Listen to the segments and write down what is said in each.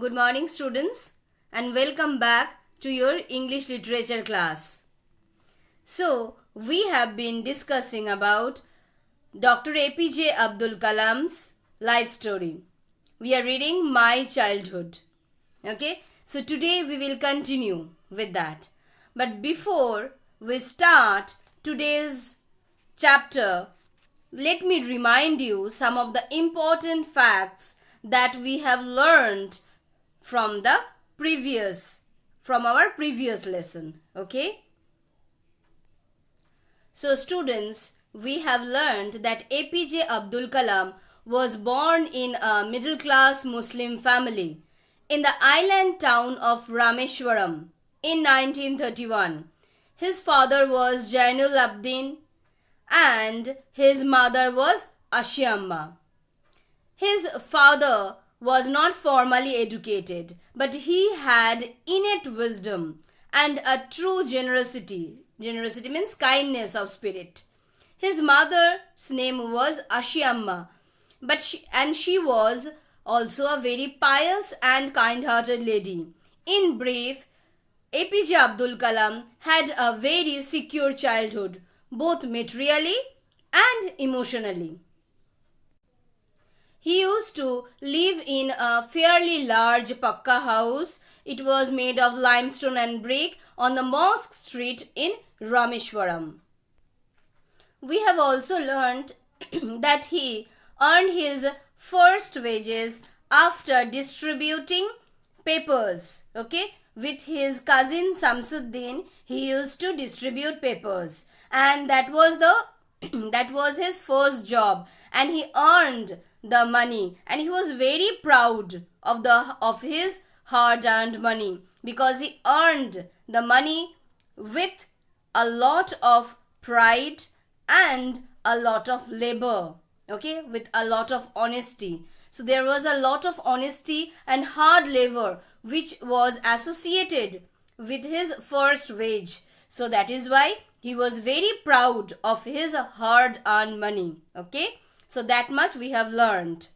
Good morning students and welcome back to your English literature class. So, we have been discussing about Dr. APJ Abdul Kalam's life story. We are reading My Childhood. Okay, so today we will continue with that. But before we start today's chapter, let me remind you some of the important facts that we have learned from our previous lesson. Okay, so students, we have learned that APJ Abdul Kalam was born in a middle class Muslim family in the island town of Rameshwaram in 1931. His father was Jainul Abdin and his mother was Ashiamma. His father was not formally educated, but he had innate wisdom and a true generosity. Generosity means kindness of spirit. His mother's name was Ashiamma, she was also a very pious and kind-hearted lady. In brief, APJ Abdul Kalam had a very secure childhood, both materially and emotionally. He used to live in a fairly large Pakka house. It was made of limestone and brick on the Mosque Street in Rameshwaram. We have also learned that he earned his first wages after distributing papers. Okay, with his cousin Samsuddin, he used to distribute papers, and that was his first job, and he earned the money, and he was very proud of his hard-earned money, because he earned the money with a lot of pride and a lot of labor. Okay, with a lot of honesty. So there was a lot of honesty and hard labor which was associated with his first wage. So that is why he was very proud of his hard-earned money. Okay, so that much we have learned.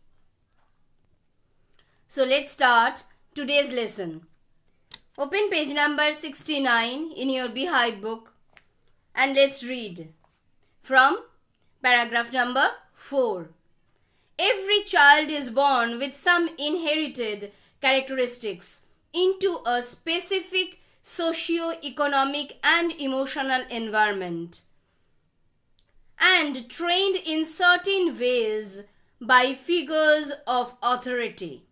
So let's start today's lesson. Open page number 69 in your Beehive book and let's read from paragraph number 4. Every child is born with some inherited characteristics into a specific socio-economic and emotional environment, and trained in certain ways by figures of authority.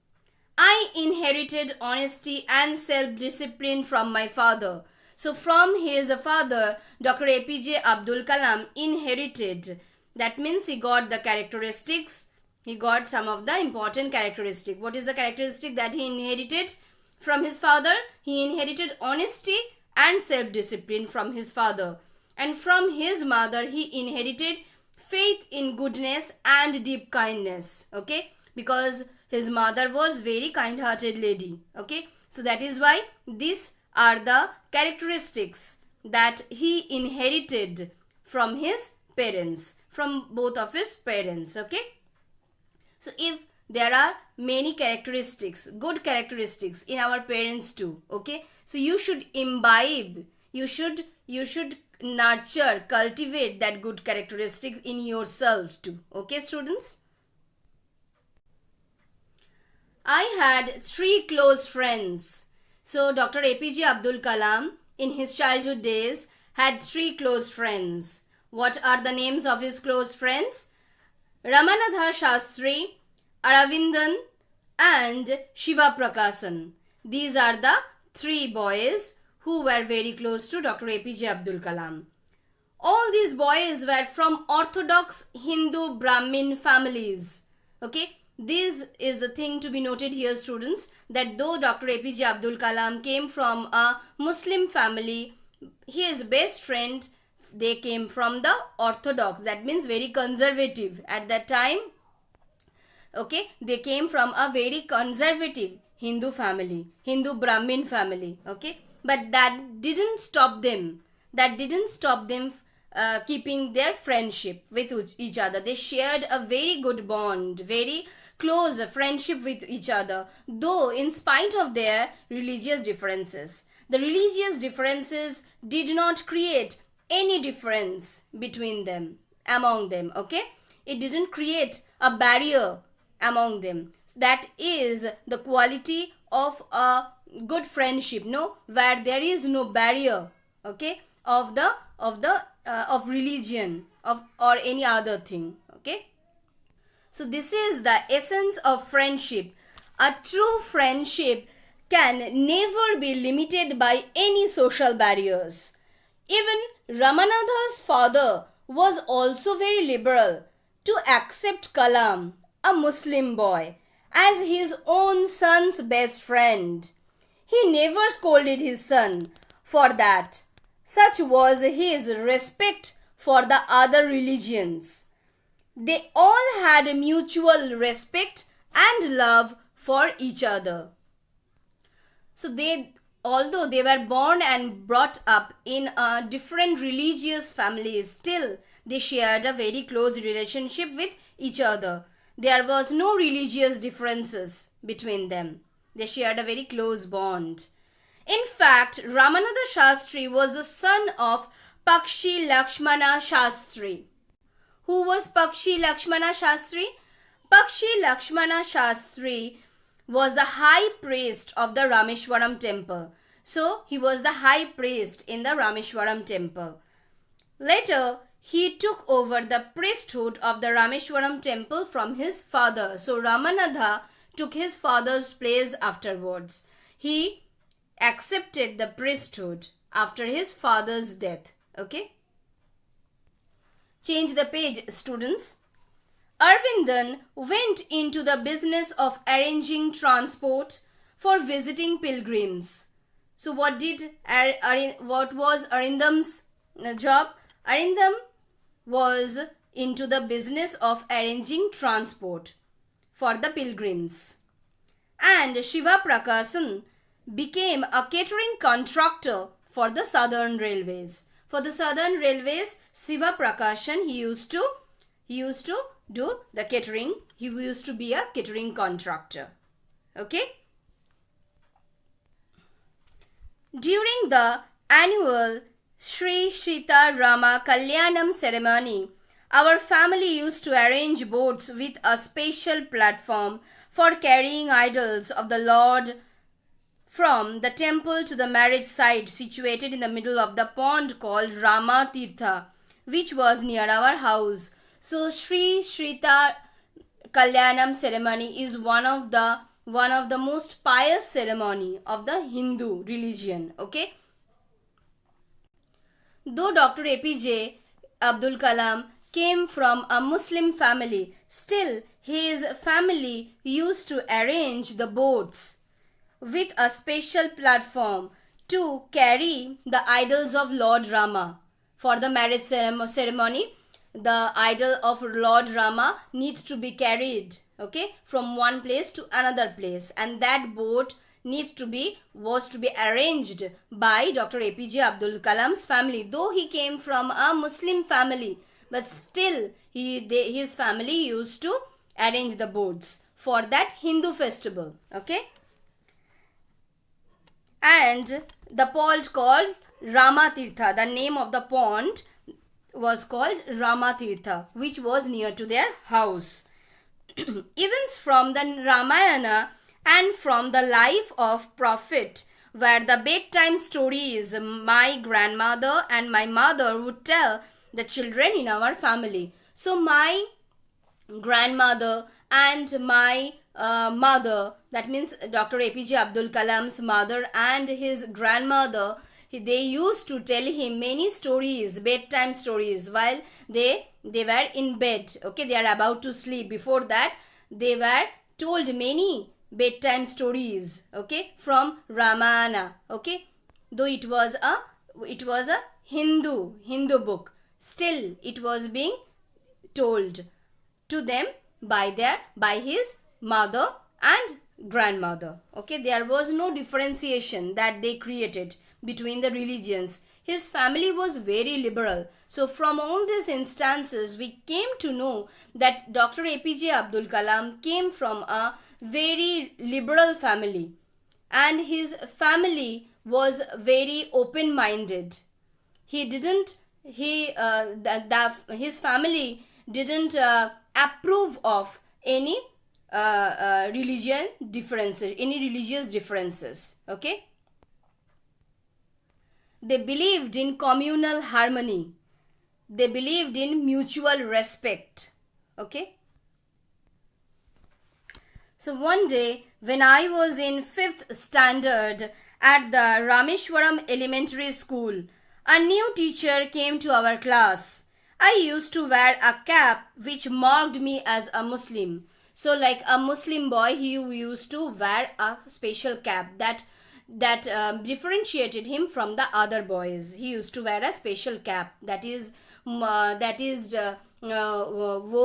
I inherited honesty and self-discipline from my father. So from his father, Dr. APJ Abdul Kalam inherited. That means he got the characteristics. He got some of the important characteristics. What is the characteristic that he inherited from his father? He inherited honesty and self-discipline from his father. And from his mother, he inherited faith in goodness and deep kindness. Okay, because his mother was very kind-hearted lady. Okay, so that is why these are the characteristics that he inherited from his parents, from both of his parents. Okay, so if there are many characteristics, good characteristics in our parents too. Okay, so you should imbibe, you should nurture, cultivate that good characteristic in yourself too. Okay, students? I had 3 close friends. So Dr. APJ Abdul Kalam in his childhood days had 3 close friends. What are the names of his close friends? Ramanatha Shastri, Aravindan and Shiva Prakasan. These are the 3 boys who were very close to Dr. APJ Abdul Kalam. All these boys were from orthodox Hindu Brahmin families. Okay, this is the thing to be noted here, students, that though Dr. APJ Abdul Kalam came from a Muslim family, his best friend, they came from the orthodox, that means very conservative at that time. Okay, they came from a very conservative Hindu family, Hindu Brahmin family. Okay, but that didn't stop them keeping their friendship with each other. They shared a very good bond, very close friendship with each other, though in spite of their religious differences. The religious differences did not create any difference between them, among them, okay? It didn't create a barrier among them. That is the quality of a good friendship, no, where there is no barrier, okay, of religion of or any other thing, okay. So this is the essence of friendship. A true friendship can never be limited by any social barriers. Even Ramanatha's father was also very liberal to accept Kalam, a Muslim boy, as his own son's best friend. He never scolded his son for that. Such was his respect for the other religions. They all had a mutual respect and love for each other. So although they were born and brought up in different religious families, still they shared a very close relationship with each other. There was no religious differences between them. They shared a very close bond. In fact, Ramanatha Shastri was the son of Pakshi Lakshmana Shastri. Who was Pakshi Lakshmana Shastri? Pakshi Lakshmana Shastri was the high priest of the Rameshwaram temple. So, he was the high priest in the Rameshwaram temple. Later, he took over the priesthood of the Rameshwaram temple from his father. So, Ramanatha took his father's place afterwards. He accepted the priesthood after his father's death. Okay? Change the page, students. Arvindan went into the business of arranging transport for visiting pilgrims. So what was Arindam's job? Arindam was into the business of arranging transport for the pilgrims. And Shiva Prakasan became a catering contractor for the Southern Railways. For the Southern Railways, Shiva Prakashan, he used to do the catering. He used to be a catering contractor. Okay. During the annual Sri Sita Rama Kalyanam ceremony, our family used to arrange boats with a special platform for carrying idols of the Lord from the temple to the marriage site situated in the middle of the pond called Rama Tirtha, which was near our house. So Sri Shrita Kalyanam ceremony is one of the most pious ceremony of the Hindu religion. Okay. Though Dr. APJ Abdul Kalam came from a Muslim family, still his family used to arrange the boats with a special platform to carry the idols of Lord Rama. For the marriage ceremony, the idol of Lord Rama needs to be carried, okay, from one place to another place, and that boat was to be arranged by Dr. APJ Abdul Kalam's family. Though he came from a Muslim family, but still his family used to arrange the boats for that Hindu festival, okay. And the pond called Rama Tirtha, the name of the pond was called Rama Tirtha, which was near to their house. Events from the Ramayana and from the life of Prophet were the bedtime stories my grandmother and my mother would tell the children in our family. So my grandmother and my mother, that means Dr. APJ Abdul Kalam's mother and his grandmother, they used to tell him many stories, bedtime stories, while they were in bed. Okay, they are about to sleep. Before that, they were told many bedtime stories, okay, from Ramayana. Okay, though it was a Hindu book, still it was being told to them by his mother and grandmother. Okay, there was no differentiation that they created between the religions. His family was very liberal, So from all these instances, we came to know that Dr. APJ Abdul Kalam came from a very liberal family, and his family was very open minded. He didn't he his family didn't approve of any religious differences. Okay, they believed in communal harmony, they believed in mutual respect. Okay, so one day when I was in 5th standard at the Rameshwaram Elementary School, a new teacher came to our class. I used to wear a cap which marked me as a Muslim. So like a Muslim boy, he used to wear a special cap that differentiated him from the other boys. He used to wear a special cap that is wore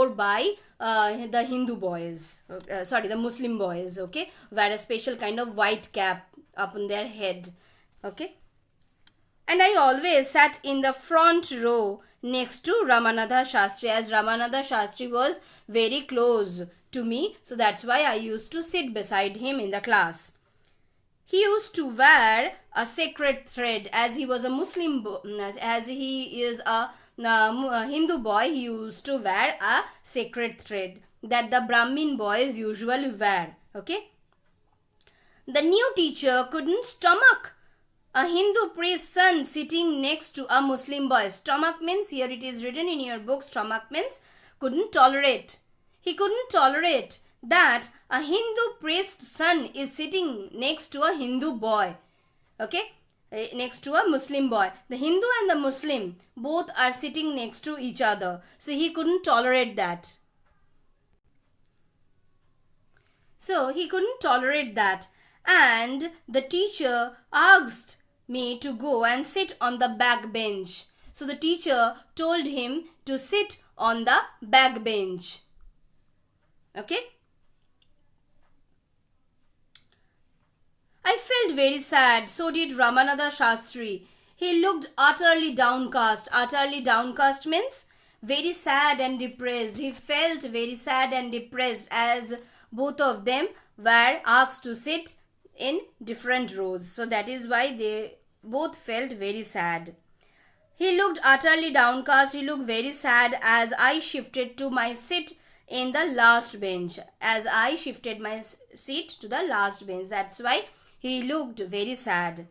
by the Hindu boys, the Muslim boys. Okay, wear a special kind of white cap upon their head. Okay, and I always sat in the front row next to Ramanatha Shastri, as Ramanatha Shastri was very close to me, so that's why I used to sit beside him in the class. He used to wear a sacred thread, as he was a Muslim, as he is a Hindu boy. He used to wear a sacred thread that the Brahmin boys usually wear. Okay, the new teacher couldn't stomach a Hindu priest's son sitting next to a Muslim boy. Stomach means, here it is written in your book, stomach means couldn't tolerate. He couldn't tolerate that a Hindu priest's son is sitting next to a Hindu boy. Okay, next to a Muslim boy. The Hindu and the Muslim both are sitting next to each other. So he couldn't tolerate that. And the teacher asked me to go and sit on the back bench. So the teacher told him to sit on the back bench. Okay. I felt very sad. So did Ramanatha Shastri. He looked utterly downcast. Utterly downcast means very sad and depressed. He felt very sad and depressed as both of them were asked to sit in different rows. So that is why they both felt very sad. He looked utterly downcast. He looked very sad as I shifted to my seat in the last bench. As I shifted my seat to the last bench. That's why he looked very sad.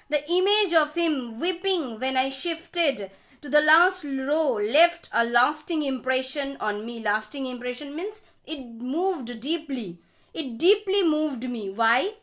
The image of him weeping when I shifted to the last row left a lasting impression on me. Lasting impression means it moved deeply. It deeply moved me. Why?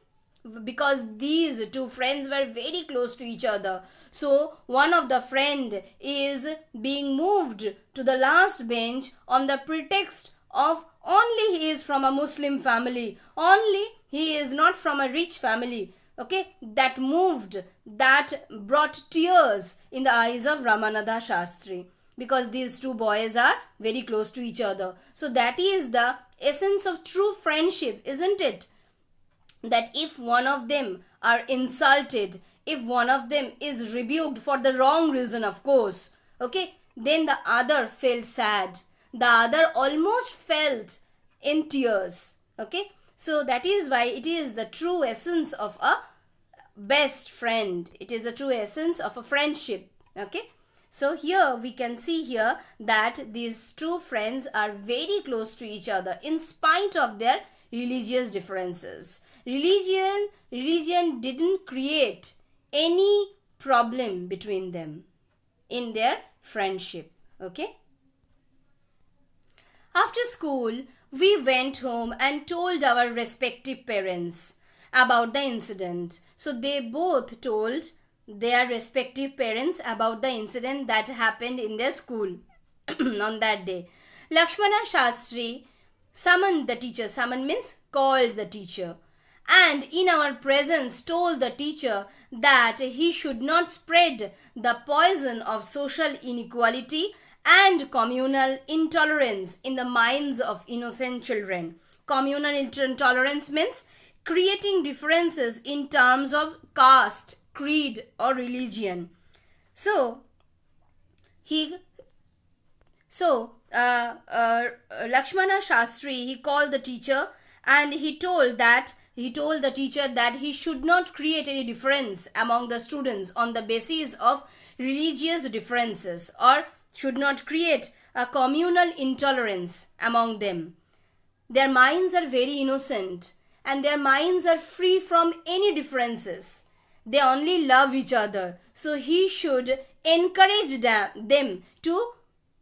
Because these two friends were very close to each other. So one of the friend is being moved to the last bench on the pretext of only he is from a Muslim family, only he is not from a rich family. Okay, that moved, that brought tears in the eyes of Ramanatha Shastri, because these two boys are very close to each other. So that is the essence of true friendship, isn't it? That if one of them are insulted, if one of them is rebuked for the wrong reason, of course, okay, then the other felt sad. The other almost felt in tears. Okay, so that is why it is the true essence of a best friend. It is the true essence of a friendship. Okay, so here we can see here that these two friends are very close to each other in spite of their religious differences. Religion didn't create any problem between them in their friendship. Okay. After school, we went home and told our respective parents about the incident. So they both told their respective parents about the incident that happened in their school on that day. Lakshmana Shastri summoned the teacher. Summon means called the teacher. And in our presence told the teacher that he should not spread the poison of social inequality and communal intolerance in the minds of innocent children. Communal intolerance means creating differences in terms of caste, creed or religion. So he So Lakshmana Shastri, he called the teacher and he told the teacher that he should not create any difference among the students on the basis of religious differences, or should not create a communal intolerance among them. Their minds are very innocent and their minds are free from any differences. They only love each other. So he should encourage them to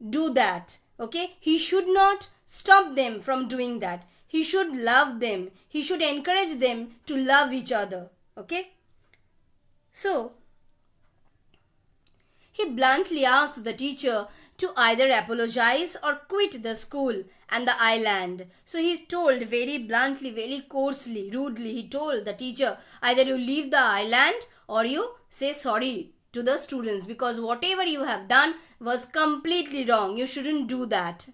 do that. Okay? He should not stop them from doing that. He should love them. He should encourage them to love each other. Okay? So, he bluntly asked the teacher to either apologize or quit the school and the island. So he told very bluntly, very coarsely, rudely, he told the teacher, either you leave the island or you say sorry to the students, because whatever you have done was completely wrong. You shouldn't do that.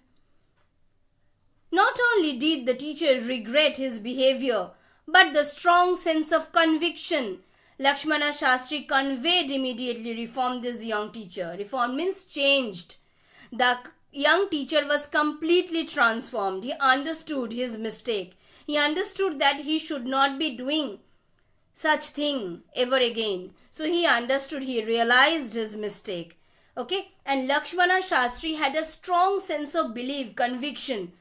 Not only did the teacher regret his behavior, but the strong sense of conviction Lakshmana Shastri conveyed immediately reformed this young teacher. Reform means changed. The young teacher was completely transformed. He understood his mistake. He understood that he should not be doing such thing ever again. So he understood, he realized his mistake. Okay? And Lakshmana Shastri had a strong sense of belief, conviction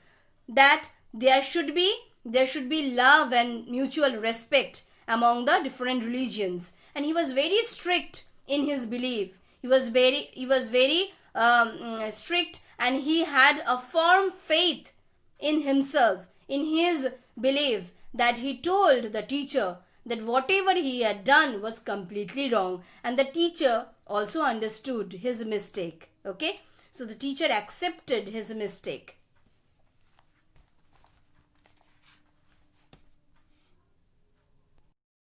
that there should be love and mutual respect among the different religions, and he was very strict in his belief. He was very strict, and he had a firm faith in himself, in his belief, that he told the teacher that whatever he had done was completely wrong, and the teacher also understood his mistake. Okay, so the teacher accepted his mistake.